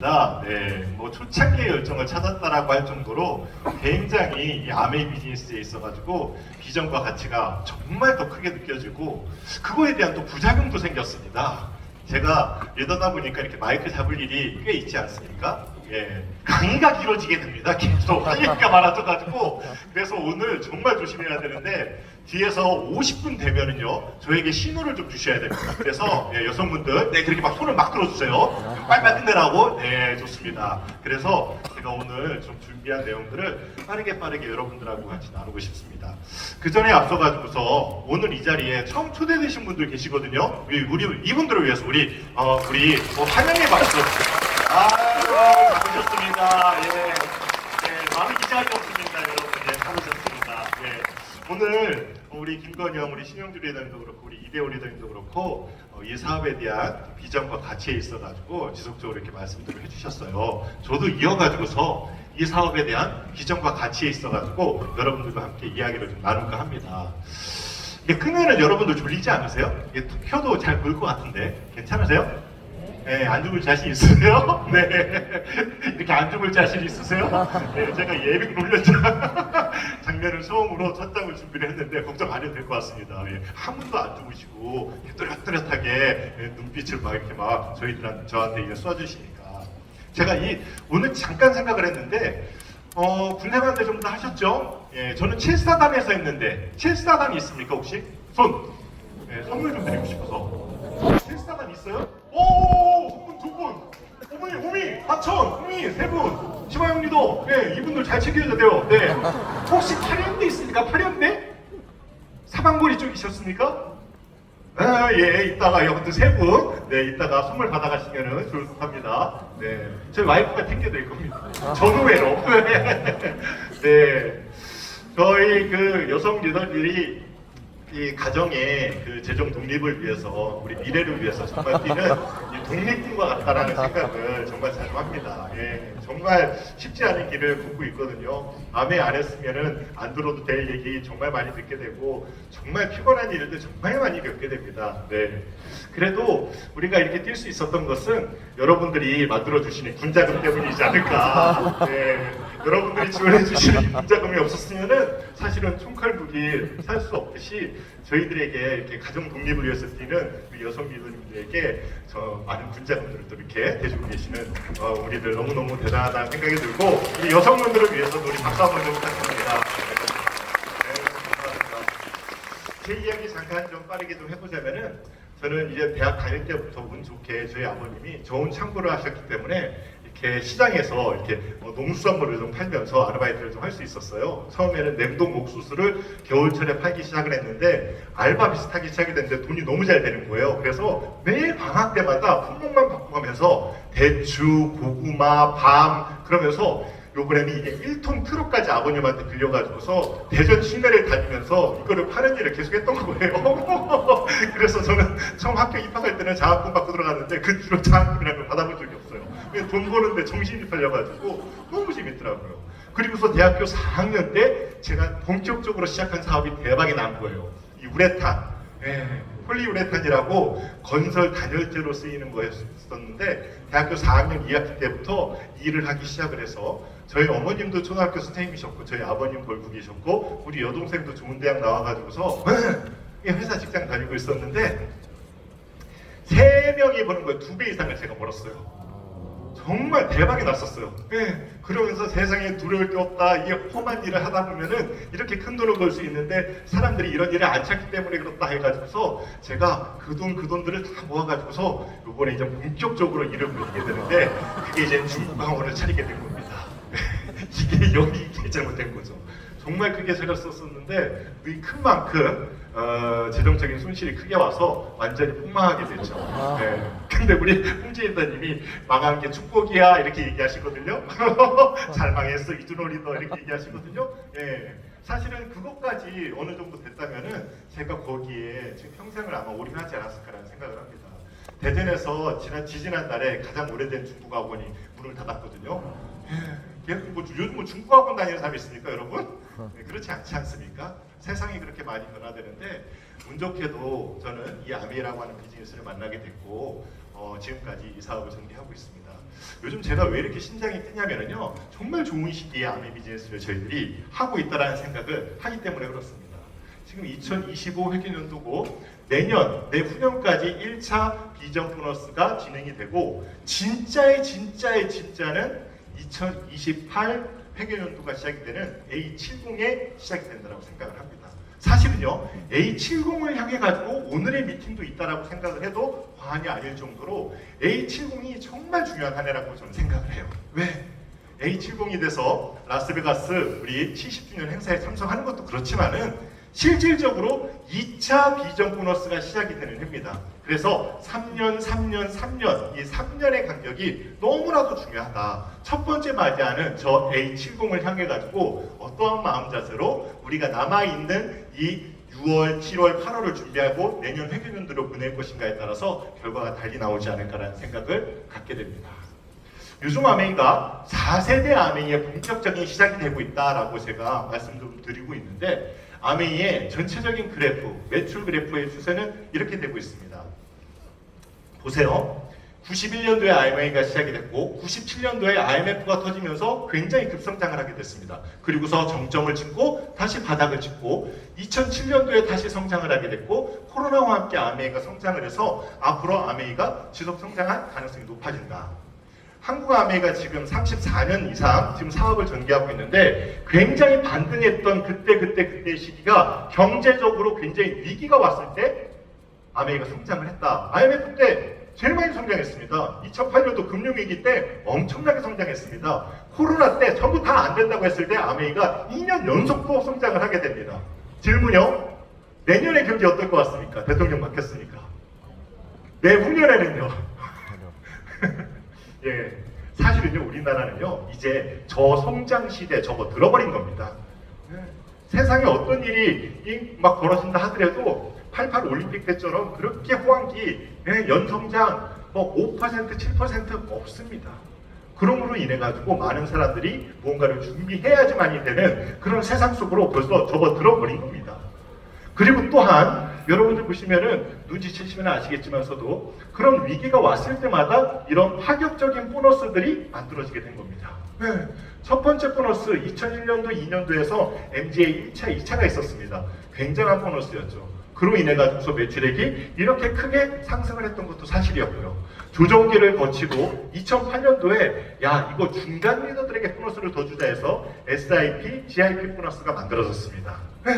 네, 뭐 초창기의 열정을 찾았다라고 할 정도로 굉장히 이 아메이 비즈니스에 있어가지고 비전과 가치가 정말 더 크게 느껴지고 그거에 대한 또 부작용도 생겼습니다. 제가 이러다 보니까 이렇게 마이크 잡을 일이 꽤 있지 않습니까? 예, 강의가 길어지게 됩니다. 계속 할 얘기가 많아져가지고 그래서 오늘 정말 조심해야 되는데 뒤에서 50분 되면은요 저에게 신호를 좀 주셔야 됩니다. 그래서 예, 여성분들 네 그렇게 막 손을 막 들어주세요. 빨리빨리 끝내라고. 네 좋습니다. 그래서 제가 오늘 좀 준비한 내용들을 빠르게 여러분들하고 같이 나누고 싶습니다. 그 전에 앞서가지고서 오늘 이 자리에 처음 초대되신 분들 계시거든요. 우리 이분들을 위해서 우리 환영의 박수. 잘오셨습니다. 예, 마음이 이 자리였습니다, 여러분. 예, 잘오셨습니다. 예, 오늘 우리 김건영, 우리 신영주 리더님도 그렇고 우리 이대호 리더님도 그렇고 이 사업에 대한 비전과 가치에 있어가지고 지속적으로 이렇게 말씀들을 해주셨어요. 저도 이어가지고서 이 사업에 대한 비전과 가치에 있어가지고 여러분들과 함께 이야기를 좀 나눌까 합니다. 이게 끄면은 여러분들 졸리지 않으세요? 이게 켜도 잘 보일 것 같은데 괜찮으세요? 네, 안 죽을 자신 있으세요? 네. 이렇게 안 죽을 자신 있으세요? 네, 제가 예비 놀렸죠. 장면을 처음으로 첫 장을 준비를 했는데 걱정 안 해도 될 것 같습니다. 예, 한 분도 안 죽으시고 또렷또렷하게 눈빛을 막 이렇게 막 저한테 이제 쏴주시니까 제가 오늘 잠깐 생각을 했는데 군생활대 좀 더 하셨죠? 예, 저는 7사단에서 했는데 7사단 있습니까 혹시? 손! 예, 선물 좀 드리고 싶어서 7사단 있어요? 오! 두 분! 오미! 하천! 오미! 세 분! 시바형님도 네, 이분들 잘 챙겨줘야 돼요. 네. 혹시 8연대 있습니까? 8연대? 사방거리 쪽이셨습니까? 아, 예, 이따가 여러분들 세 분, 네, 이따가 선물 받아가시면은 좋을 것 합니다. 네. 저희 와이프가 챙겨드릴 겁니다. 전후회로. 네. 저희 그 여성 리더들이 이 가정의 그 재정 독립을 위해서 우리 미래를 위해서 정말 뛰는 이 독립군과 같다라는 생각을 정말 자주 합니다. 예, 정말 쉽지 않은 길을 걷고 있거든요. 아메 안 했으면은 안 들어도 될 얘기 정말 많이 듣게 되고 정말 피곤한 일들 정말 많이 겪게 됩니다. 네. 그래도 우리가 이렇게 뛸 수 있었던 것은 여러분들이 만들어 주시는 군자금 때문이지 않을까. 네. 여러분들이 지원해 주시는 군자금이 없었으면은 사실은 총칼국이 살 수 없듯이 저희들에게 이렇게 가정 독립을 위해서 뛰는 우리 여성 리더님들에게 저 많은 군자금들을 또 이렇게 대주고 계시는 우리들 너무너무 대단하다는 생각이 들고 우리 여성분들을 위해서도 우리 박수 한번 좀 부탁드립니다. 네, 감사합니다. 제 이야기 잠깐 좀 빠르게 좀 해보자면은 저는 이제 대학 다닐 때부터 운 좋게 저희 아버님이 좋은 창고를 하셨기 때문에 이렇게 시장에서 이렇게 농수산물을 좀 팔면서 아르바이트를 좀 할 수 있었어요. 처음에는 냉동 옥수수를 겨울철에 팔기 시작을 했는데 알바 비슷하게 시작이 됐는데 돈이 너무 잘 되는 거예요. 그래서 매일 방학 때마다 품목만 바꿔가면서 대추, 고구마, 밤 그러면서 요번에는 이게 1톤 트럭까지 아버님한테 빌려가지고서 대전 시내를 다니면서 이거를 파는 일을 계속 했던 거예요. 그래서 저는 처음 학교 입학할 때는 장학금 받고 들어갔는데 그 뒤로 장학금이라는 걸 받아본 적이 없어요. 그냥 돈 버는데 정신이 팔려가지고 너무 재밌더라고요. 그리고서 대학교 4학년 때 제가 본격적으로 시작한 사업이 대박이 난 거예요. 이 우레탄. 폴리우레탄이라고 건설 단열재로 쓰이는 거였었는데 대학교 4학년 2학기 때부터 일을 하기 시작을 해서 저희 어머님도 초등학교 선생님이셨고 저희 아버님 골국이셨고 우리 여동생도 좋은 대학 나와가지고서 회사 직장 다니고 있었는데 3명이 버는 거에 2배 이상을 제가 벌었어요. 정말 대박이 났었어요. 그러면서 세상에 두려울 게 없다. 이 험한 일을 하다 보면은 이렇게 큰 돈을 벌 수 있는데 사람들이 이런 일을 안 찾기 때문에 그렇다 해가지고서 제가 그 돈들을 다 모아가지고서 이번에 이제 본격적으로 일을 벌이게 되는데 그게 이제 중국학원을 차리게 된 겁니다. 이게 잘못된 거죠. 정말 크게 제가 썼었는데 이 큰 만큼 재정적인 손실이 크게 와서 완전히 폭망하게 됐죠. 네. 근데 우리 홍재 리더님이 망한 게 축복이야 이렇게 얘기하시거든요. 잘 망했어 이준호 리더 이렇게 얘기하시거든요. 네. 사실은 그것까지 어느 정도 됐다면은 제가 거기에 제 평생을 아마 올인하지 않았을까라는 생각을 합니다. 대전에서 지지난달에 가장 오래된 중국학원이 문을 닫았거든요. 요즘 중국학원 다니는 사람이 있습니까, 여러분? 네, 그렇지 않지 않습니까? 세상이 그렇게 많이 변화되는데 운 좋게도 저는 이 아미라고 하는 비즈니스를 만나게 됐고 지금까지 이 사업을 전개하고 있습니다. 요즘 제가 왜 이렇게 심장이 뛰냐면요, 정말 좋은 시기에 아메 비즈니스를 저희들이 하고 있다라는 생각을 하기 때문에 그렇습니다. 지금 2025 회계연도고 내후년까지 1차 비전 보너스가 진행이 되고 진짜는 2028 회계연도가 시작이 되는 A70에 시작이 된다고 생각을 합니다. 사실은요, A70을 향해 가지고 오늘의 미팅도 있다라고 생각을 해도 과언이 아닐 정도로 A70이 정말 중요한 한 해라고 저는 생각을 해요. 왜? A70이 돼서 라스베가스 우리 70주년 행사에 참석하는 것도 그렇지만은 실질적으로 2차 비전 보너스가 시작이 되는 해입니다. 그래서 3년 이 3년의 간격이 너무나도 중요하다. 첫 번째 맞이하는 저 A70을 향해 가지고 어떠한 마음 자세로 우리가 남아있는 이 6월, 7월, 8월을 준비하고 내년 회계연도로 보낼 것인가에 따라서 결과가 달리 나오지 않을까라는 생각을 갖게 됩니다. 요즘 아메이가 4세대 아메이의 본격적인 시작이 되고 있다라고 제가 말씀 좀 드리고 있는데, 아메이의 전체적인 그래프, 매출 그래프의 추세는 이렇게 되고 있습니다. 보세요. 91년도에 IMA가 시작이 됐고 97년도에 IMF가 터지면서 굉장히 급성장을 하게 됐습니다. 그리고서 정점을 찍고 다시 바닥을 찍고 2007년도에 다시 성장을 하게 됐고 코로나와 함께 IMA가 성장을 해서 앞으로 IMA가 지속 성장할 가능성이 높아진다. 한국 아메이가 지금 34년 이상 지금 사업을 전개하고 있는데 굉장히 반등했던 그때 시기가 경제적으로 굉장히 위기가 왔을 때 아메이가 성장을 했다. IMF 때 제일 많이 성장했습니다. 2008년도 금융위기 때 엄청나게 성장했습니다. 코로나 때 전부 다 안 된다고 했을 때 아메이가 2년 연속으로 성장을 하게 됩니다. 질문요. 내년의 경제 어떨 것 같습니까? 대통령 바뀌었으니까. 내후년에는요. 예, 사실은요, 우리나라는요, 이제 저성장 시대에 접어들어버린 겁니다. 세상에 어떤 일이 막 벌어진다 하더라도 88 올림픽 때처럼 그렇게 호황기, 연성장 5%, 7% 없습니다. 그러므로 인해 가지고 많은 사람들이 무언가를 준비해야지만이 되는 그런 세상 속으로 벌써 접어들어버린 겁니다. 그리고 또한 여러분들 보시면은 눈치채시면 아시겠지만서도 그런 위기가 왔을 때마다 이런 파격적인 보너스들이 만들어지게 된 겁니다. 네. 첫 번째 보너스 2001년도, 2년도에서 MGA 1차, 2차가 있었습니다. 굉장한 보너스였죠. 그로 인해 가지고서 매출액이 이렇게 크게 상승을 했던 것도 사실이었고요. 조정기를 거치고 2008년도에 야 이거 중간 리더들에게 보너스를 더 주자 해서 SIP, GIP 보너스가 만들어졌습니다. 네.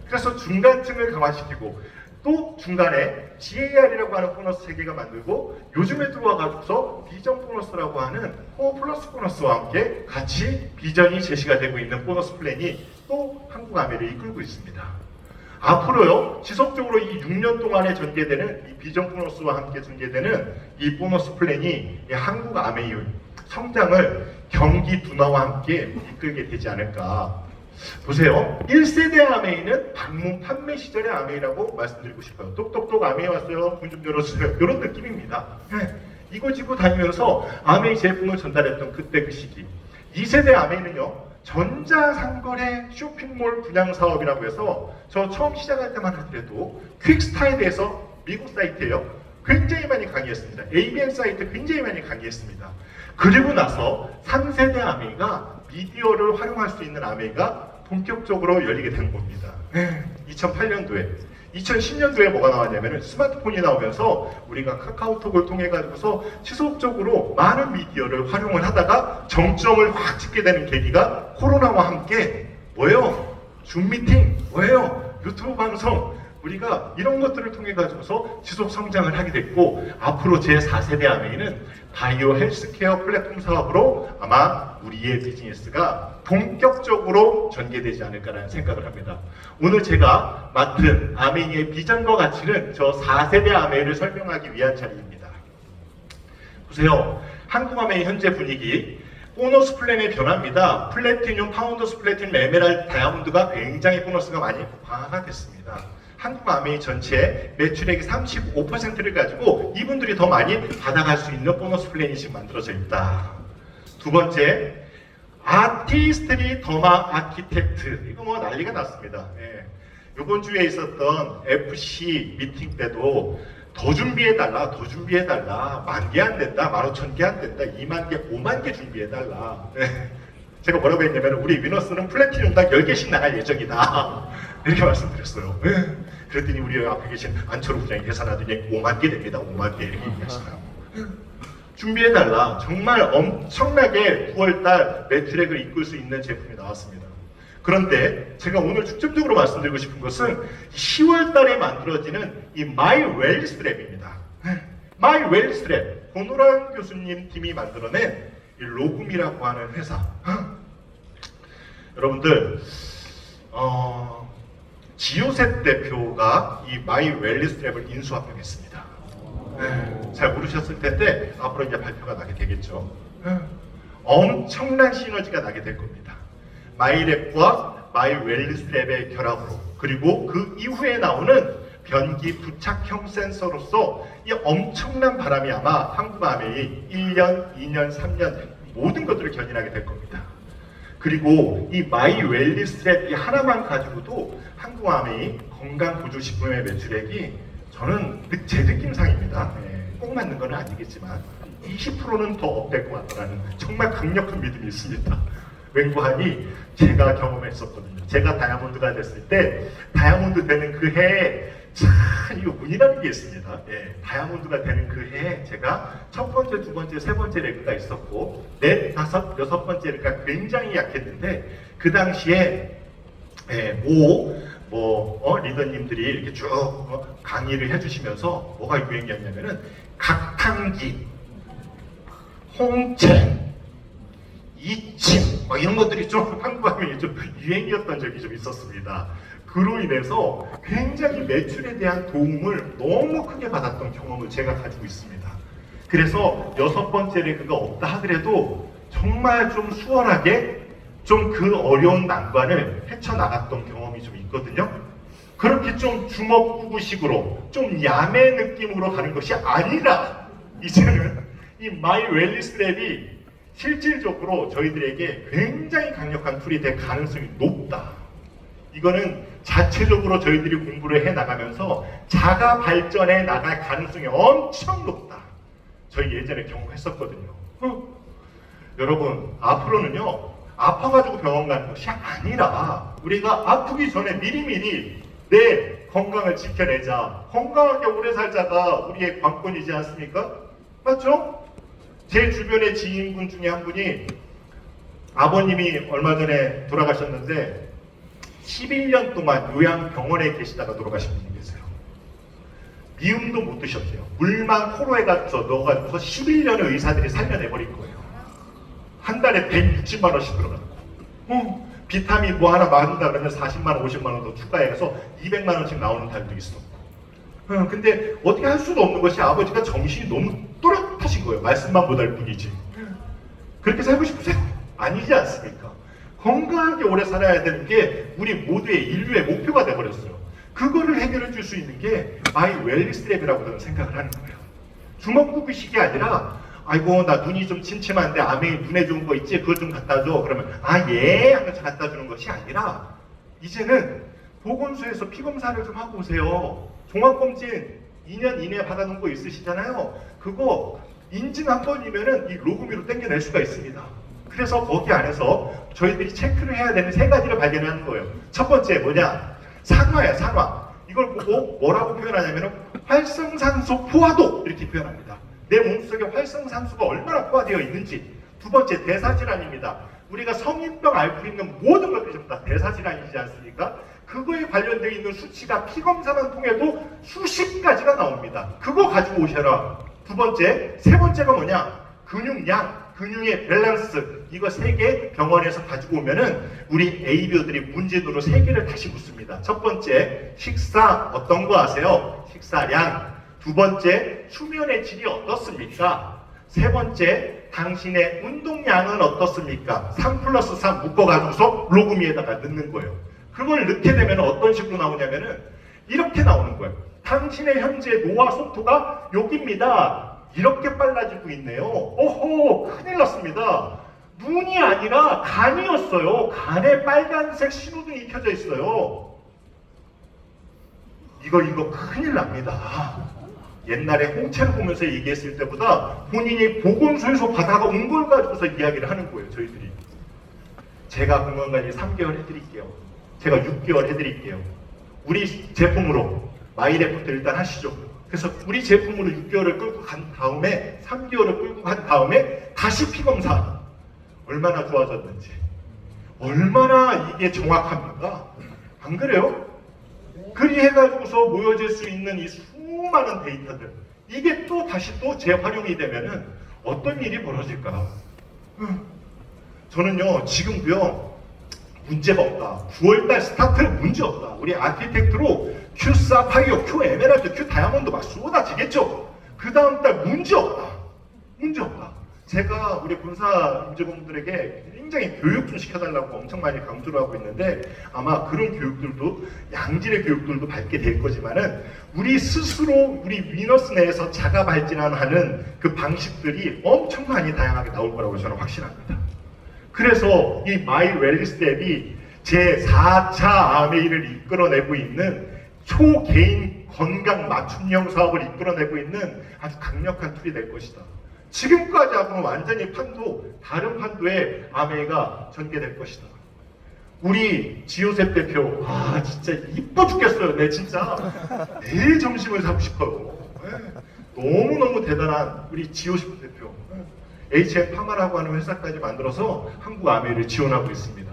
그래서 중간층을 강화시키고 또 중간에 GAR이라고 하는 보너스 체계가 만들고 요즘에 들어와가지고서 비전 보너스라고 하는 코어 플러스 보너스와 함께 같이 비전이 제시가 되고 있는 보너스 플랜이 또 한국 아메를 이끌고 있습니다. 앞으로요 지속적으로 이 6년 동안에 전개되는 이 비전 보너스와 함께 전개되는 이 보너스 플랜이 이 한국 아메의 성장을 경기 둔화와 함께 이끌게 되지 않을까. 보세요. 1세대 아메이는 방문 판매 시절의 아메이라고 말씀드리고 싶어요. 똑똑똑 아메이 왔어요. 문 좀 열어주세요. 이런 느낌입니다. 네. 이거 짚고 다니면서 아메이 제품을 전달했던 그때 그 시기. 2세대 아메이는요. 전자상거래 쇼핑몰 분양 사업이라고 해서 저 처음 시작할 때만 하더라도 퀵스타일에서 미국 사이트예요. 굉장히 많이 강의했습니다. ABN 사이트 굉장히 많이 강의했습니다. 그리고 나서 3세대 아메이가 미디어를 활용할 수 있는 아메이가 본격적으로 열리게 된 겁니다. 2008년도에 2010년도에 뭐가 나왔냐면 스마트폰이 나오면서 우리가 카카오톡을 통해 가지고서 지속적으로 많은 미디어를 활용을 하다가 정점을 확 찍게 되는 계기가 코로나와 함께 뭐예요? 줌 미팅, 뭐예요? 유튜브 방송, 우리가 이런 것들을 통해 가지고서 지속 성장을 하게 됐고 앞으로 제4세대 아메이는 바이오 헬스케어 플랫폼 사업으로 아마 우리의 비즈니스가 본격적으로 전개되지 않을까라는 생각을 합니다. 오늘 제가 맡은 아메이의 비전과 가치는 저 4세대 아메이를 설명하기 위한 자리입니다. 보세요. 한국 아메이 현재 분위기 보너스 플랜의 변화입니다. 플래티늄, 파운더스 플래티늄, 에메랄드, 다이아몬드가 굉장히 보너스가 많이 강화가 됐습니다. 한국 아메이 전체 매출액의 35%를 가지고 이분들이 더 많이 받아갈 수 있는 보너스 플랜이 지금 만들어져 있다. 두 번째, 아티스트리 더마 아키텍트. 이거 뭐 난리가 났습니다. 예. 이번 주에 있었던 FC 미팅 때도 더 준비해달라, 더 준비해달라. 10,000개 안 된다, 15,000개 안 된다, 20,000개, 50,000개 준비해달라. 네. 제가 뭐라고 했냐면 우리 위너스는 플래티넘당 10개씩 나갈 예정이다. 이렇게 말씀드렸어요. 네. 그랬더니 우리 앞에 계신 안철호 부장이 계산하더니 50,000개 됩니다. 50,000개 이렇게 얘기했어요. 준비해달라. 정말 엄청나게 9월달 매트랙을 이끌 수 있는 제품이 나왔습니다. 그런데 제가 오늘 중점적으로 말씀드리고 싶은 것은 10월달에 만들어지는 이 마이 웰스트랩입니다. 마이 웰스트랩, 고노란 교수님 팀이 만들어낸 이 로굼이라고 하는 회사. 여러분들, 지오셋 대표가 이 마이 웰스트랩을 인수합병했습니다. 잘 모르셨을 텐데 앞으로 이제 발표가 나게 되겠죠. 엄청난 시너지가 나게 될 겁니다. 마이랩과 마이 웰스트랩의 결합으로, 그리고 그 이후에 나오는 변기 부착형 센서로서 이 엄청난 바람이 아마 한국암웨이 1년, 2년, 3년 모든 것들을 견인하게 될 겁니다. 그리고 이 마이 웰스트랩 이 하나만 가지고도 한국암웨이 건강보조식품의 매출액이 저는 제 느낌상입니다. 꼭 맞는 건 아니겠지만 20%는 더 업될 것 같다는 정말 강력한 믿음이 있습니다. 왠고하니 제가 경험했었거든요. 제가 다이아몬드가 됐을 때 다이아몬드 되는 그 해에 참 이거 운이라는 게 있습니다. 다이아몬드가 되는 그 해에 제가 첫 번째, 두 번째, 세 번째 레그가 있었고 넷, 다섯, 여섯 번째 레그가 굉장히 약했는데 그 당시에 리더님들이 이렇게 쭉 강의를 해주시면서 뭐가 유행이었냐면은 각탕기, 홍채, 이침 이런 것들이 좀 한국암웨이 좀 유행이었던 적이 좀 있었습니다. 그로 인해서 굉장히 매출에 대한 도움을 너무 크게 받았던 경험을 제가 가지고 있습니다. 그래서 6번째 레그가 없다 하더라도 정말 좀 수월하게 좀 그 어려운 난관을 헤쳐나갔던 경험이 좀 있거든요. 그렇게 좀 주먹구구식으로 좀 야매 느낌으로 가는 것이 아니라 이제는 이 마이 웰스트랩이 실질적으로 저희들에게 굉장히 강력한 툴이 될 가능성이 높다. 이거는 자체적으로 저희들이 공부를 해 나가면서 자가 발전해 나갈 가능성이 엄청 높다. 저희 예전에 경험했었거든요. 여러분, 앞으로는요, 아파가지고 병원 가는 것이 아니라 우리가 아프기 전에 미리미리 내 건강을 지켜내자. 건강하게 오래 살자가 우리의 관건이지 않습니까? 맞죠? 제 주변의 지인분 중에 한 분이 아버님이 얼마 전에 돌아가셨는데 11년 동안 요양병원에 계시다가 돌아가신 분이 계세요. 미음도 못 드셨대요. 물만 코로에 넣어가지고서 11년을 의사들이 살려내버린 거예요. 한 달에 160만 원씩 들어갔고 비타민 뭐 하나 맞는다 그러면 40만 원, 50만 원 더 추가해서 200만 원씩 나오는 달도 있었고. 근데 어떻게 할 수도 없는 것이 아버지가 정신이 너무 또렷하신 거예요. 말씀만 못할 뿐이지. 그렇게 살고 싶으세요? 아니지 않습니까? 건강하게 오래 살아야 되는 게 우리 모두의 인류의 목표가 돼버렸어요. 그거를 해결해 줄 수 있는 게 마이 웰스트랩이라고 저는 생각을 하는 거예요. 주먹구구식이 아니라 아이고 나 눈이 좀 침침한데 암웨이 눈에 좋은 거 있지? 그거 좀 갖다 줘. 그러면 예 하면서 갖다 주는 것이 아니라 이제는 보건소에서 피검사를 좀 하고 오세요. 종합검진 2년 이내에 받아놓은 거 있으시잖아요. 그거 인증 한 번이면은 이 로그미로 땡겨낼 수가 있습니다. 그래서 거기 안에서 저희들이 체크를 해야 되는 3가지를 발견하는 거예요. 첫 번째 뭐냐? 산화야, 산화. 이걸 보고 뭐라고 표현하냐면은 활성산소 포화도 이렇게 표현합니다. 내 몸속에 활성산소가 얼마나 포화되어 있는지. 두 번째, 대사질환입니다. 우리가 성인병 앓고 있는 모든 것들이 전부 다 대사질환이지 않습니까? 그거에 관련되어 있는 수치가 피검사만 통해도 수십 가지가 나옵니다. 그거 가지고 오셔라. 두 번째, 세 번째가 뭐냐? 근육량, 근육의 밸런스. 이거 3개 병원에서 가지고 오면은 우리 ABO들이 문제도로 3개를 다시 묻습니다. 첫 번째, 식사 어떤 거 아세요? 식사량. 두 번째, 수면의 질이 어떻습니까? 세 번째, 당신의 운동량은 어떻습니까? 3+3 묶어가지고서 로그미에다가 넣는 거예요. 그걸 넣게 되면 어떤 식으로 나오냐면은 이렇게 나오는 거예요. 당신의 현재 노화 속도가 여기입니다. 이렇게 빨라지고 있네요. 오호, 큰일 났습니다. 눈이 아니라 간이었어요. 간에 빨간색 신호등이 켜져 있어요. 이거 큰일 납니다. 옛날에 홍채를 보면서 얘기했을 때보다 본인이 보건소에서 받아가 온 걸 가지고서 이야기를 하는 거예요, 저희들이. 제가 건강관리 3개월 해드릴게요. 제가 6개월 해드릴게요. 우리 제품으로 마이레프트 일단 하시죠. 그래서 우리 제품으로 6개월을 끌고 간 다음에 3개월을 끌고 간 다음에 다시 피검사. 얼마나 좋아졌는지. 얼마나 이게 정확합니까? 안 그래요? 그리 해가지고서 모여질 수 있는 이 수많은 데이터들. 이게 또 다시 또 재활용이 되면은 어떤 일이 벌어질까? 저는요, 지금도요, 문제가 없다. 9월달 스타트 문제 없다. 우리 아키텍트로 Q 사파이어, Q 에메랄드, Q 다이아몬드 막 쏟아지겠죠? 그 다음 달 문제 없다. 문제 없다. 제가 우리 군사 임직원분들에게 굉장히 교육 좀 시켜달라고 엄청 많이 강조를 하고 있는데 아마 그런 교육들도 양질의 교육들도 받게 될 거지만은 우리 스스로 우리 위너스 내에서 자가 발전하는 그 방식들이 엄청 많이 다양하게 나올 거라고 저는 확신합니다. 그래서 이 마이 웰리스 앱이 제 4차 아메이를 이끌어내고 있는 초개인 건강 맞춤형 사업을 이끌어내고 있는 아주 강력한 툴이 될 것이다. 지금까지하고는 완전히 판도, 다른 판도의 아메이가 전개될 것이다. 우리 지호셉 대표, 아 진짜 이뻐 죽겠어요. 내 진짜 내일 점심을 사고 싶어요. 너무너무 대단한 우리 지호셉 대표. HM 파마라고 하는 회사까지 만들어서 한국 아메이를 지원하고 있습니다.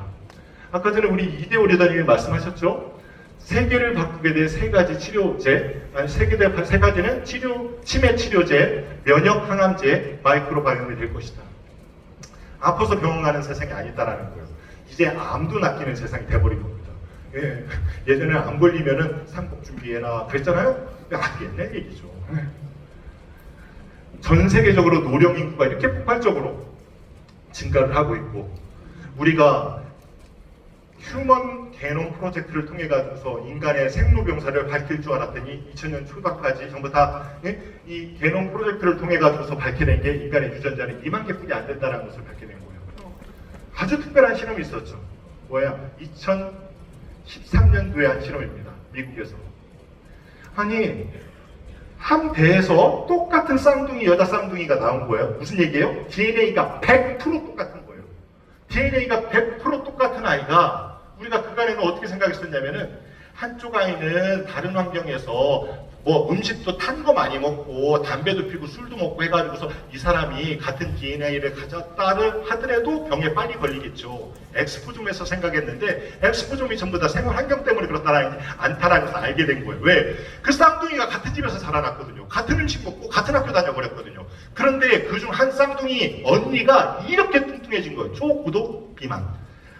아까 전에 우리 이대호 리더님이 말씀하셨죠? 세계를 바꾸게 될 세 가지 치료제, 아니 세 가지는 치매 치료제, 면역 항암제, 마이크로바이옴이 될 것이다. 아파서 병원 가는 세상이 아니다라는 거예요. 이제 암도 낚이는 세상이 돼버린 겁니다. 예. 예전에 암 걸리면은 상복 준비해라 그랬잖아요? 옛날 얘기죠. 전 세계적으로 노령 인구가 이렇게 폭발적으로 증가를 하고 있고 우리가 휴먼 게놈 프로젝트를 통해 가지고서 인간의 생로병사를 밝힐 줄 알았더니 2000년 초반까지 전부 다 이 게놈 프로젝트를 통해 가지고서 밝혀낸 게 인간의 유전자는 2만 개뿐이 안 된다는 것을 밝혀낸 거예요. 아주 특별한 실험이 있었죠. 뭐야? 2013년도에 한 실험입니다. 미국에서. 아니 한 배에서 똑같은 쌍둥이 여자 쌍둥이가 나온 거예요. 무슨 얘기예요? DNA가 100% 똑같은 거예요. DNA가 100% 똑같은 아이가 우리가 그간에는 어떻게 생각했었냐면은 한쪽 아이는 다른 환경에서 뭐 음식도 탄 거 많이 먹고 담배도 피고 술도 먹고 해가지고서 이 사람이 같은 DNA를 가졌다를 하더라도 병에 빨리 걸리겠죠. 엑스포좀에서 생각했는데 엑스포좀이 전부 다 생활 환경 때문에 그렇다라는 않다라는 것을 알게 된 거예요. 왜? 그 쌍둥이가 같은 집에서 자라났거든요. 같은 음식 먹고 같은 학교 다녀버렸거든요. 그런데 그중 한 쌍둥이 언니가 이렇게 뚱뚱해진 거예요. 초고도 비만.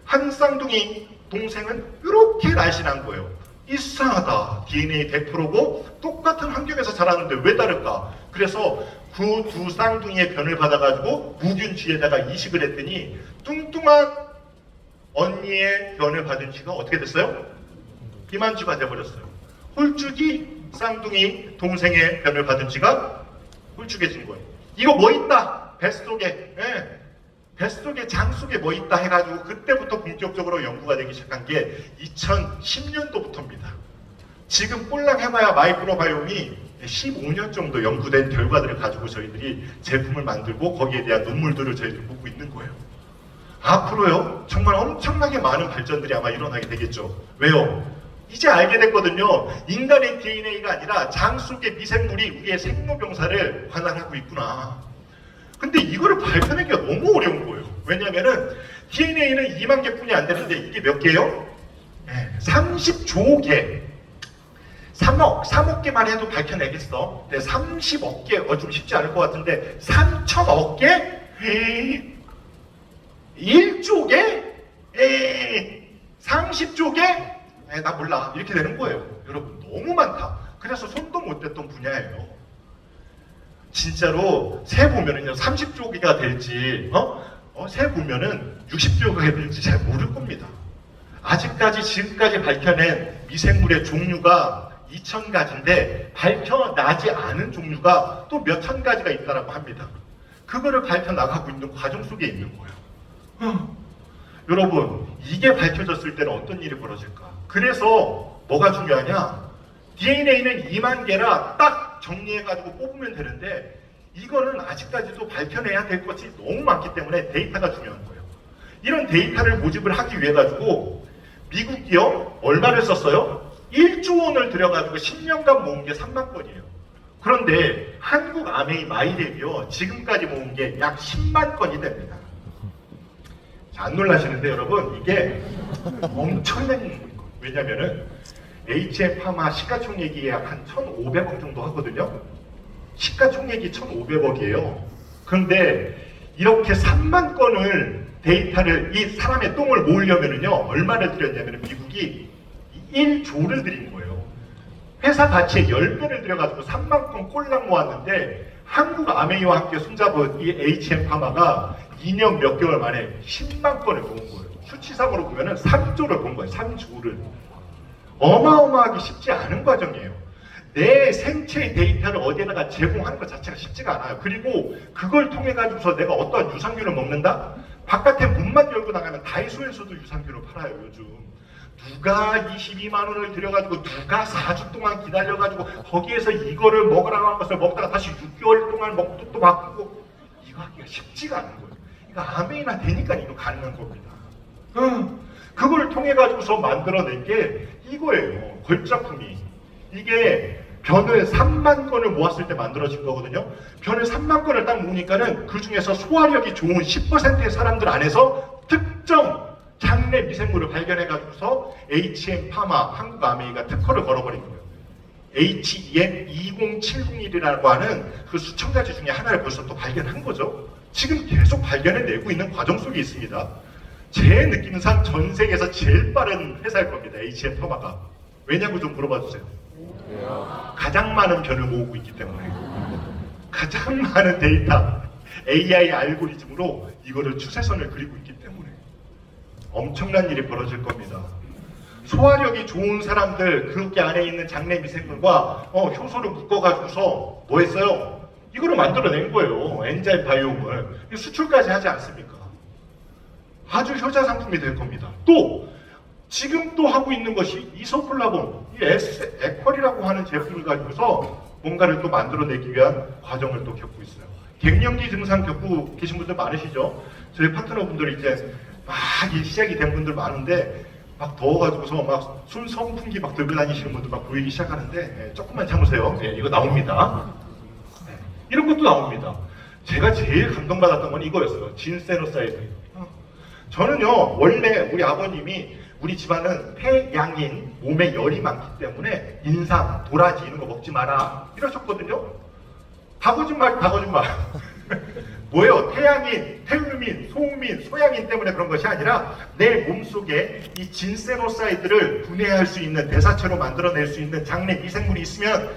한 쌍둥이 동생은 이렇게 날씬한 거예요. 이상하다. DNA 100%고 똑같은 환경에서 자랐는데 왜 다를까? 그래서 그 두 쌍둥이의 변을 받아가지고 무균쥐에다가 이식을 했더니 뚱뚱한 언니의 변을 받은 쥐가 어떻게 됐어요? 비만쥐가 돼버렸어요. 홀쭉이 쌍둥이 동생의 변을 받은 쥐가 홀쭉해진 거예요. 이거 뭐 있다? 뱃속에. 뱃속에 장 속에 뭐 있다 해가지고 그때부터 본격적으로 연구가 되기 시작한 게 2010년도부터입니다. 지금 꼴랑 해봐야 마이크로바이옴이 15년 정도 연구된 결과들을 가지고 저희들이 제품을 만들고 거기에 대한 논문들을 저희들이 보고 있는 거예요. 앞으로요 정말 엄청나게 많은 발전들이 아마 일어나게 되겠죠. 왜요? 이제 알게 됐거든요. 인간의 DNA가 아니라 장 속의 미생물이 우리의 생로병사를 관할하고 있구나. 근데 이거를 발견하기가 너무 어려운 거예요. 왜냐면은 DNA는 2만 개뿐이 안 되는데 이게 몇 개요? 30조 개. 3억 개만 해도 밝혀내겠어. 근데 30억 개, 좀 쉽지 않을 것 같은데 3천억 개? 1조 개? 30조 개? 나 몰라. 이렇게 되는 거예요. 여러분 너무 많다. 그래서 손도 못 댔던 분야예요. 진짜로 세 보면은요 30조 개가 될지 세 보면은 60조 개가 될지 잘 모를 겁니다. 아직까지 지금까지 밝혀낸 미생물의 종류가 2,000가지인데 밝혀나지 않은 종류가 또 몇천 가지가 있다고 합니다. 그거를 밝혀나가고 있는 과정 속에 있는 거예요. 여러분 이게 밝혀졌을 때는 어떤 일이 벌어질까? 그래서 뭐가 중요하냐? DNA는 2만 개라 딱 딱 정리해가지고 뽑으면 되는데 이거는 아직까지도 밝혀내야 될 것이 너무 많기 때문에 데이터가 중요한 거예요. 이런 데이터를 모집을 하기 위해 가지고 미국이요 얼마를 썼어요? 1조 원을 들여가지고 10년간 모은 게 3만 건이에요. 그런데 한국 아메이 마이랩이요 지금까지 모은 게 약 10만 건이 됩니다. 자, 안 놀라시는데 여러분 이게 엄청난 일입니다. 왜냐면은 HM파마 시가총액이 약 한 1,500억 정도 하거든요. 시가총액이 1,500억이에요. 그런데 이렇게 3만 건을 데이터를 이 사람의 똥을 모으려면은요 얼마를 들였냐면 미국이 1조를 들인 거예요. 회사 가치의 10배를 들여가지고 3만 건 꼴랑 모았는데 한국 아메이와 함께 손잡은 이 HM파마가 2년 몇 개월 만에 10만 건을 모은 거예요. 수치상으로 보면은 3조를 본 거예요. 3조를. 어마어마하기 쉽지 않은 과정이에요. 내 생체의 데이터를 어디에다가 제공하는 것 자체가 쉽지가 않아요. 그리고 그걸 통해 가지고서 내가 어떠한 유산균을 먹는다? 바깥에 문만 열고 나가면 다이소에서도 유산균을 팔아요. 요즘 누가 22만 원을 들여가지고 누가 4주 동안 기다려가지고 거기에서 이거를 먹으라고 하는 것을 먹다가 다시 6개월 동안 먹고 또 바꾸고 이거 하기가 쉽지가 않은 거예요. 이거 아메이나 되니까 이거 가능한 겁니다. 그걸 통해 가지고서 만들어낸 게 이거예요. 걸작품이. 이게 변을 3만 건을 모았을 때 만들어진 거거든요. 변을 3만 건을 딱 모으니까는 그 중에서 소화력이 좋은 10%의 사람들 안에서 특정 장내 미생물을 발견해가지고서 HM파마 한국 아메이가 특허를 걸어버린 거예요. HEM20701이라고 하는 그 수천 가지 중에 하나를 벌써 또 발견한 거죠. 지금 계속 발견해내고 있는 과정 속에 있습니다. 제 느낌상 전 세계에서 제일 빠른 회사일 겁니다. HM파마가. 왜냐고 좀 물어봐 주세요. 가장 많은 변을 모으고 있기 때문에 가장 많은 데이터 AI 알고리즘으로 이거를 추세선을 그리고 있기 때문에 엄청난 일이 벌어질 겁니다. 소화력이 좋은 사람들 그 안에 있는 장내 미생물과 효소를 묶어가지고서 뭐 했어요? 이거를 만들어낸 거예요. 엔자임 바이옴을 수출까지 하지 않습니까? 아주 효자 상품이 될 겁니다. 또 지금 또 하고 있는 것이 이소플라본, 이 에퀄이라고 하는 제품을 가지고서 뭔가를 또 만들어내기 위한 과정을 또 겪고 있어요. 갱년기 증상 겪고 계신 분들 많으시죠? 저희 파트너분들이 이제 막 시작이 된 분들 많은데 막 더워가지고서 막 손 선풍기 막 들고 다니시는 분들 막 보이기 시작하는데 조금만 참으세요. 이거 나옵니다. 이런 것도 나옵니다. 제가 제일 감동받았던 건 이거였어요. 진세노사이드. 저는요 원래 우리 아버님이 우리 집안은 폐양인 몸에 열이 많기 때문에 인삼, 도라지 이런 거 먹지 마라 이러셨거든요. 다 거짓말, 다 거짓말. 뭐예요? 태양인, 태음인, 소음인, 소양인 때문에 그런 것이 아니라 내 몸속에 이 진세노사이드를 분해할 수 있는 대사체로 만들어낼 수 있는 장내 미생물이 있으면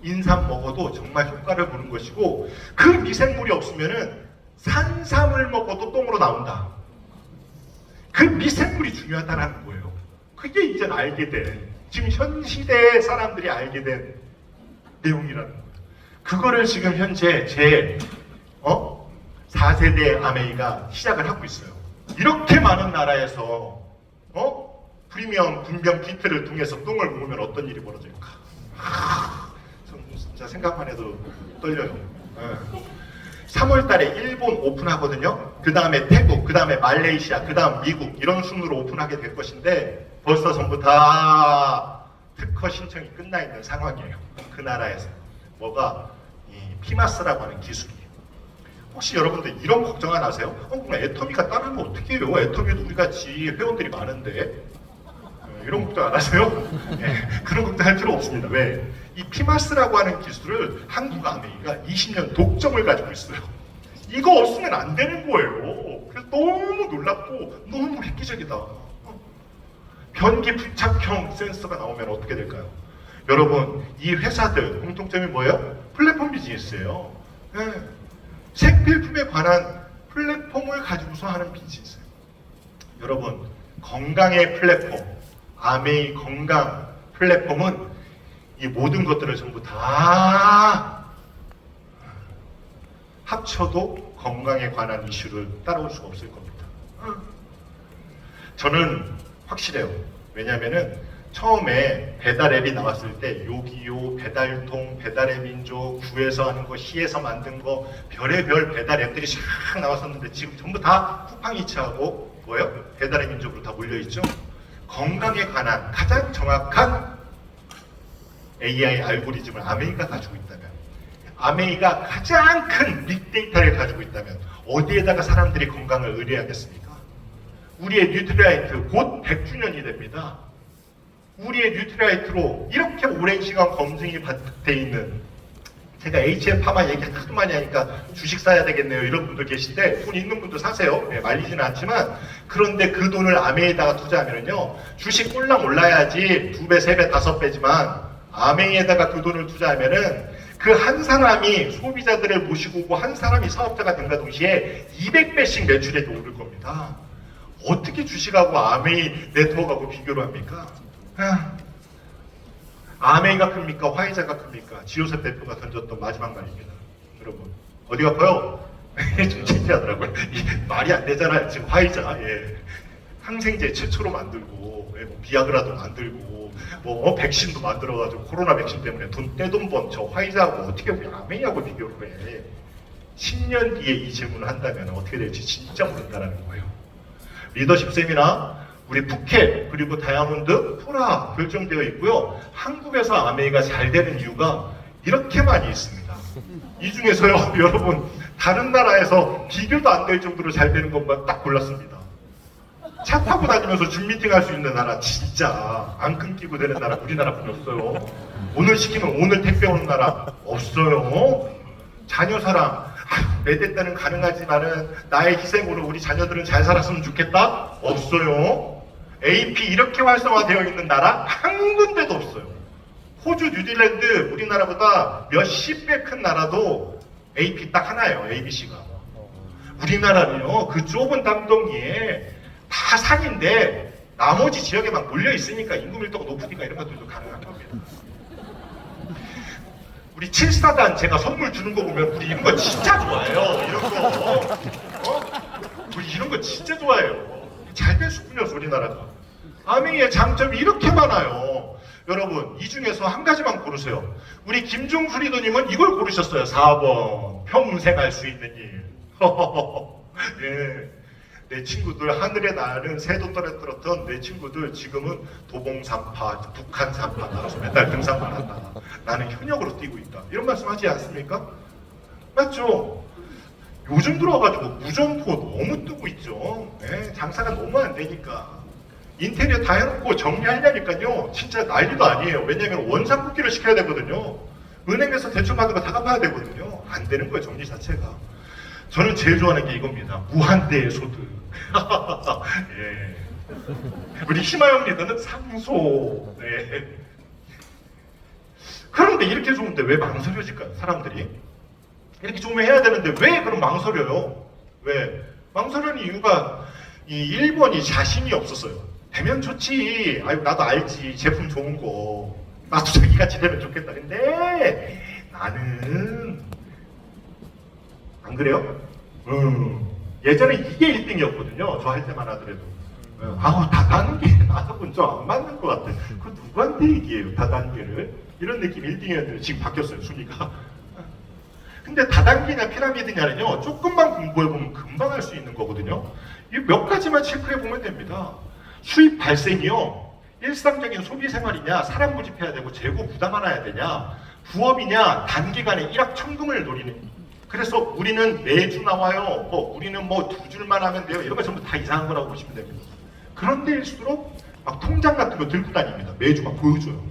인삼 먹어도 정말 효과를 보는 것이고 그 미생물이 없으면은 산삼을 먹어도 똥으로 나온다. 그 미생물이 중요하다는 거예요. 그게 이제 알게 된, 지금 현 시대의 사람들이 알게 된 내용이라는 거예요. 그거를 지금 현재 제 4세대 아메이가 시작을 하고 있어요. 이렇게 많은 나라에서 프리미엄 분변 키트를 통해서 똥을 모으면 어떤 일이 벌어질까? 진짜 생각만 해도 떨려요. 3월 달에 일본 오픈하거든요. 그 다음에 태국, 그 다음에 말레이시아, 그 다음 미국 이런 순으로 오픈하게 될 것인데 벌써 전부 다 특허 신청이 끝나 있는 상황이에요. 그 나라에서. 뭐가? 이 피마스라고 하는 기술이에요. 혹시 여러분들 이런 걱정 안 하세요? 그럼 애터미가 따르면 어떻게 해요? 애터미도 우리 같이 회원들이 많은데 이런 걱정 안 하세요? 네, 그런 걱정 할 필요 없습니다. 왜? 이 피마스라고 하는 기술을 한국 아메이가 20년 독점을 가지고 있어요. 이거 없으면 안 되는 거예요. 그래서 너무 놀랍고 너무 획기적이다. 변기 부착형 센서가 나오면 어떻게 될까요? 여러분, 이 회사들 공통점이 뭐예요? 플랫폼 비즈니스예요. 네. 생필품에 관한 플랫폼을 가지고서 하는 비즈니스예요. 여러분, 건강의 플랫폼, 아메이 건강 플랫폼은 이 모든 것들을 전부 다 합쳐도 건강에 관한 이슈를 따라올 수가 없을 겁니다. 저는 확실해요. 왜냐하면은 처음에 배달앱이 나왔을 때 요기요, 배달통, 배달의 민족, 구에서 하는 거, 시에서 만든 거, 별의별 배달앱들이 샥 나왔었는데 지금 전부 다 쿠팡이츠하고 뭐예요? 배달의 민족으로 다 몰려있죠? 건강에 관한 가장 정확한 AI 알고리즘을 아메이가 가지고 있다면, 아메이가 가장 큰 빅데이터를 가지고 있다면 어디에다가 사람들이 건강을 의뢰하겠습니까? 우리의 뉴트리라이트 곧 100주년이 됩니다. 우리의 뉴트리라이트로 이렇게 오랜 시간 검증이 돼 있는, 제가 HM 파마 얘기 하도 많이 하니까 주식 사야 되겠네요 이런 분들 계신데, 돈 있는 분도 사세요. 네, 말리지는 않지만, 그런데 그 돈을 아메이에다가 투자하면요 주식 꼴랑 올라야지 2배, 3배, 5배지만 아메이에다가 그 돈을 투자하면은 그 한 사람이 소비자들을 모시고 오고 한 사람이 사업자가 된과 동시에 200배씩 매출액이 오를 겁니다. 어떻게 주식하고 아메이 네트워크하고 비교를 합니까? 아메이가 큽니까? 화이자가 큽니까? 지효셉 대표가 던졌던 마지막 말입니다. 여러분 어디가 커요? 좀 창피하더라고요. 말이 안 되잖아요. 지금 화이자, 예. 항생제 최초로 만들고, 예, 뭐 비아그라도 만들고, 뭐 백신도 만들어가지고 코로나 백신 때문에 떼돈 번 저 화이자하고 어떻게 우리 아메이하고 비교를 해? 10년 뒤에 이 질문을 한다면 어떻게 될지 진짜 모른다는 거예요. 리더십 세미나 우리 푸켓 그리고 다이아몬드, 프라 결정되어 있고요. 한국에서 아메이가 잘 되는 이유가 이렇게 많이 있습니다. 이 중에서요 여러분 다른 나라에서 비교도 안 될 정도로 잘 되는 것만 딱 골랐습니다. 차 타고 다니면서 줌 미팅 할 수 있는 나라 진짜 안 끊기고 되는 나라 우리나라뿐이 없어요. 오늘 시키면 오늘 택배 오는 나라 없어요. 자녀 사랑 내 됐다는 가능하지만은 나의 희생으로 우리 자녀들은 잘 살았으면 좋겠다? 없어요. AP 이렇게 활성화되어 있는 나라 한 군데도 없어요. 호주, 뉴질랜드 우리나라보다 몇십 배 큰 나라도 AP 딱 하나예요. ABC가. 우리나라는요 그 좁은 땅덩이에 다 산인데 나머지 지역에 막 몰려 있으니까 인구 밀도가 높으니까 이런 것들도 가능한 겁니다. 우리 7사단 제가 선물 주는 거 보면 우리 이런 거 진짜 좋아해요. 이런 거. 우리 이런 거 진짜 좋아해요. 잘 됐군요, 우리나라가. 아메이의 장점이 이렇게 많아요. 여러분, 이 중에서 한 가지만 고르세요. 우리 김종수 리더님은 이걸 고르셨어요. 4번. 평생 할 수 있는 일. 예. 내 친구들 하늘에 나는 새도 떨어뜨렸던 내 친구들 지금은 도봉산파, 북한산파 나가서 맨날 등산만 한다. 나는 현역으로 뛰고 있다. 이런 말씀하지 않습니까? 맞죠? 요즘 들어와가지고 무점포 너무 뜨고 있죠. 네, 장사가 너무 안 되니까. 인테리어 다 해놓고 정리하려니까요. 진짜 난리도 아니에요. 왜냐면 원상 복귀를 시켜야 되거든요. 은행에서 대출 받은 거 다 갚아야 되거든요. 안 되는 거예요, 정리 자체가. 저는 제일 좋아하는 게 이겁니다. 무한대의 소득. 예. 우리 희마영 리더는 상소. 네. 그런데 이렇게 좋은데 왜 망설여질까요? 사람들이. 이렇게 좋으면 해야 되는데 왜 그럼 망설여요? 왜? 망설이는 이유가 이 1번이 자신이 없었어요. 되면 좋지. 아유 나도 알지. 제품 좋은 거. 나도 자기같이 되면 좋겠다. 근데 나는 안 그래요? 예전에 이게 1등이었거든요. 저 할 때만 하더라도. 아우 다단계 나하고는 좀 안 맞는 것 같아. 그 누구한테 얘기해요? 다단계를. 이런 느낌 1등이었는데 지금 바뀌었어요. 순위가. 근데 다단계냐 피라미드냐는요. 조금만 공부해보면 금방 할 수 있는 거거든요. 이 몇 가지만 체크해보면 됩니다. 수입 발생이요. 일상적인 소비 생활이냐, 사람 모집해야 되고 재고 부담하나야 되냐, 부업이냐, 단기간에 일확천금을 노리는. 그래서 우리는 매주 나와요. 우리는 뭐 2줄만 하면 돼요. 이런 거 전부 다 이상한 거라고 보시면 됩니다. 그런 데일수록 막 통장 같은 거 들고 다닙니다. 매주 막 보여줘요.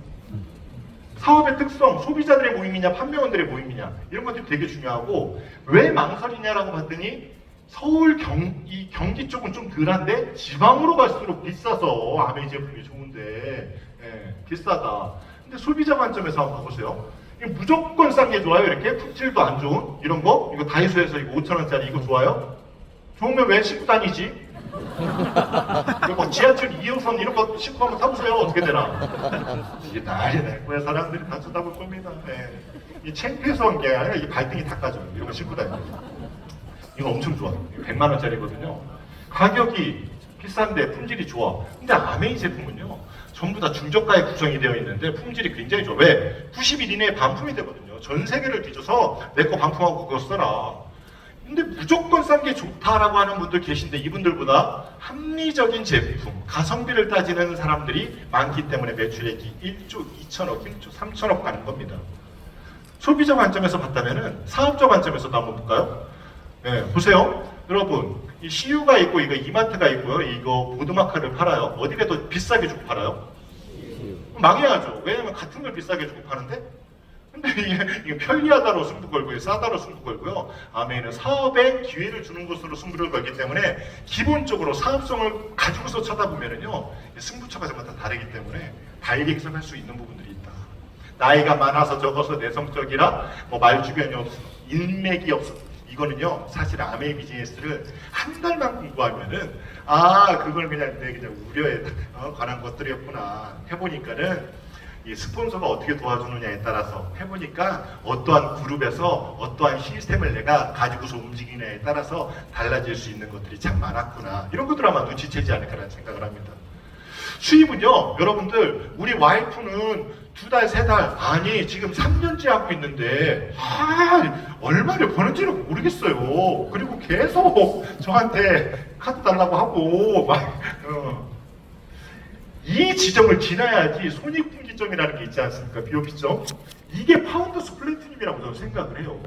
사업의 특성, 소비자들의 모임이냐, 판매원들의 모임이냐, 이런 것들이 되게 중요하고, 왜 망설이냐라고 봤더니 서울 경기 쪽은 좀 덜한데 지방으로 갈수록 비싸서 아메이 제품이 좋은데, 예, 비싸다. 근데 소비자 관점에서 한번 봐보세요. 무조건 싼 게 좋아요? 이렇게 품질도 안 좋은 이런 거? 이거 다이소에서 이거 5,000원짜리 이거 좋아요? 좋으면 왜 신고 다니지? 뭐 지하철 2호선 이런 거 신고 한번 타보세요. 어떻게 되나? 이게 난리 날 거야. 사람들이 다 쳐다볼 겁니다. 네. 이 창피해서 한 게 아니라 이 발등이 닦아져요. 이런 거 신고 다니는 거. 이거 엄청 좋아. 이거 100만 원짜리거든요. 가격이 비싼데 품질이 좋아. 근데 아메이 제품은요, 전부 다 중저가에 구성이 되어 있는데 품질이 굉장히 좋아. 왜? 90일 이내에 반품이 되거든요. 전 세계를 뒤져서 내 거 반품하고 그거 써라. 근데 무조건 싼 게 좋다라고 하는 분들 계신데 이분들보다 합리적인 제품, 가성비를 따지는 사람들이 많기 때문에 매출액이 1조 2천억, 1조 3천억 가는 겁니다. 소비자 관점에서 봤다면은 사업자 관점에서도 한번 볼까요? 네, 보세요. 여러분, 이 CU가 있고 이거 이마트가 있고요. 이거 보드마카를 팔아요. 어디가 더 비싸게 주고 팔아요? 망해야죠. 왜냐면 같은 걸 비싸게 주고 파는데, 근데 이게 편리하다로 승부 걸고요, 싸다로 승부 걸고요. 아메이는 사업에 기회를 주는 것으로 승부를 걸기 때문에 기본적으로 사업성을 가지고서 쳐다보면은요, 승부처가 정말 다 다르기 때문에 다르게 해석할 수 있는 부분들이 있다. 나이가 많아서 적어서 내성적이라, 뭐 말주변이 없어, 인맥이 없어. 이거는요, 사실 아메이 비즈니스를 한 달만 공부하면은, 아, 그걸 그냥 내 그냥 우려에 관한 것들이었구나 해보니까는, 이 스폰서가 어떻게 도와주느냐에 따라서 해보니까 어떠한 그룹에서 어떠한 시스템을 내가 가지고서 움직이느냐에 따라서 달라질 수 있는 것들이 참 많았구나. 이런 것들 아마 눈치채지 않을까라는 생각을 합니다. 수입은요, 여러분들, 우리 와이프는 2달, 3달, 아니 지금 3년째 하고 있는데 얼마를 버는지를 모르겠어요. 그리고 계속 저한테 카드 달라고 하고 이 지점을 지나야지 손익분기점이라는 게 있지 않습니까? 비오피점. 이게 파운더스 플래티늄이라고 저는 생각을 해요.